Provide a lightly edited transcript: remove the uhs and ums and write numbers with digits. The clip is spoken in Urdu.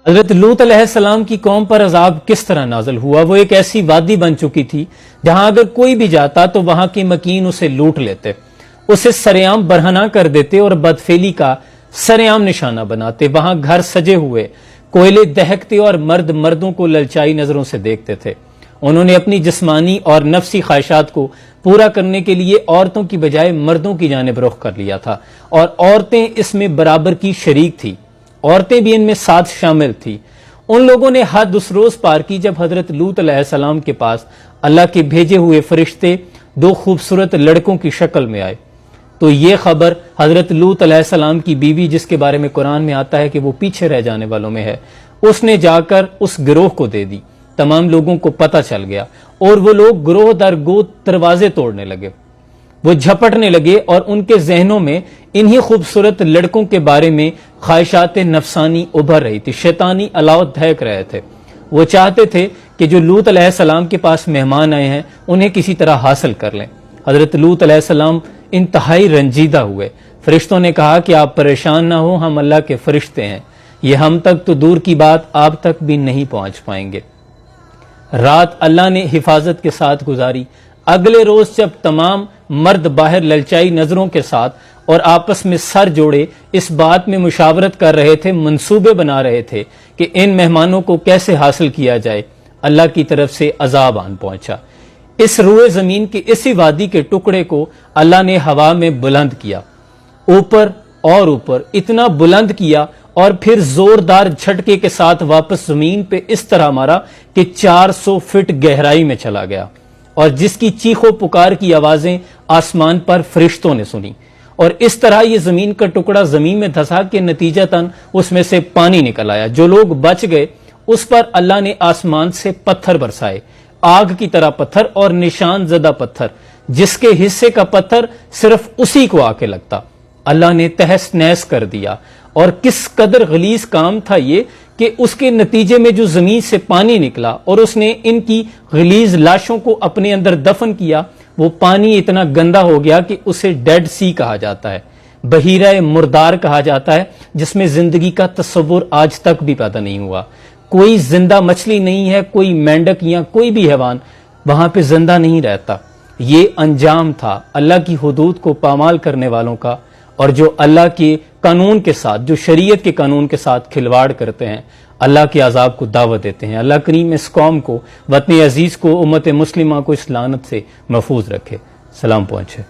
حضرت لوط علیہ السلام کی قوم پر عذاب کس طرح نازل ہوا؟ وہ ایک ایسی وادی بن چکی تھی جہاں اگر کوئی بھی جاتا تو وہاں کے مکین اسے لوٹ لیتے، اسے سرعام برہنہ کر دیتے اور بدفعلی کا سرعام نشانہ بناتے۔ وہاں گھر سجے ہوئے، کوئلے دہکتے اور مرد مردوں کو للچائی نظروں سے دیکھتے تھے۔ انہوں نے اپنی جسمانی اور نفسی خواہشات کو پورا کرنے کے لیے عورتوں کی بجائے مردوں کی جانب رخ کر لیا تھا، اور عورتیں اس میں برابر کی شریک تھی، عورتیں بھی ان میں ساتھ شامل تھی۔ ان لوگوں نے حد اس روز پار کی جب حضرت لوط علیہ السلام کے پاس اللہ کے بھیجے ہوئے فرشتے دو خوبصورت لڑکوں کی شکل میں آئے تو یہ خبر حضرت لوط علیہ السلام کی بیوی، جس کے بارے میں قرآن میں آتا ہے کہ وہ پیچھے رہ جانے والوں میں ہے، اس نے جا کر اس گروہ کو دے دی۔ تمام لوگوں کو پتہ چل گیا اور وہ لوگ گروہ در گروہ دروازے توڑنے لگے، وہ جھپٹنے لگے اور ان کے ذہنوں میں انہی خوبصورت لڑکوں کے بارے میں خواہشات نفسانی ابھر رہی تھی، شیطانی الاؤ دہک رہے تھے۔ وہ چاہتے تھے کہ جو لوط علیہ السلام کے پاس مہمان آئے ہیں انہیں کسی طرح حاصل کر لیں۔ حضرت لوط علیہ السلام انتہائی رنجیدہ ہوئے۔ فرشتوں نے کہا کہ آپ پریشان نہ ہوں، ہم اللہ کے فرشتے ہیں، یہ ہم تک تو دور کی بات آپ تک بھی نہیں پہنچ پائیں گے۔ رات اللہ نے حفاظت کے ساتھ گزاری۔ اگلے روز جب تمام مرد باہر للچائی نظروں کے ساتھ اور آپس میں سر جوڑے اس بات میں مشاورت کر رہے تھے، منصوبے بنا رہے تھے کہ ان مہمانوں کو کیسے حاصل کیا جائے، اللہ کی طرف سے عذاب آن پہنچا۔ اس روئے زمین کے اسی وادی کے ٹکڑے کو اللہ نے ہوا میں بلند کیا، اوپر اور اوپر اتنا بلند کیا، اور پھر زوردار جھٹکے کے ساتھ واپس زمین پہ اس طرح مارا کہ 400 فٹ گہرائی میں چلا گیا، اور جس کی چیخ و پکار کی آوازیں آسمان پر فرشتوں نے سنی، اور اس طرح یہ زمین کا ٹکڑا زمین میں دھسا کہ نتیجتاً اس میں سے پانی نکل آیا۔ جو لوگ بچ گئے اس پر اللہ نے آسمان سے پتھر برسائے، آگ کی طرح پتھر اور نشان زدہ پتھر، جس کے حصے کا پتھر صرف اسی کو آ کے لگتا، اللہ نے تہس نہس کر دیا۔ اور کس قدر غلیظ کام تھا یہ کہ اس کے نتیجے میں جو زمین سے پانی نکلا اور اس نے ان کی غلیظ لاشوں کو اپنے اندر دفن کیا، وہ پانی اتنا گندا ہو گیا کہ اسے ڈیڈ سی کہا جاتا ہے، بحیرہ مردار کہا جاتا ہے، جس میں زندگی کا تصور آج تک بھی پیدا نہیں ہوا۔ کوئی زندہ مچھلی نہیں ہے، کوئی مینڈک یا کوئی بھی حیوان وہاں پہ زندہ نہیں رہتا۔ یہ انجام تھا اللہ کی حدود کو پامال کرنے والوں کا، اور جو اللہ کے قانون کے ساتھ، جو شریعت کے قانون کے ساتھ کھلواڑ کرتے ہیں، اللہ کے عذاب کو دعوت دیتے ہیں۔ اللہ کریم اس قوم کو، وطن عزیز کو، امت مسلمہ کو اس لعنت سے محفوظ رکھے۔ سلام پہنچے۔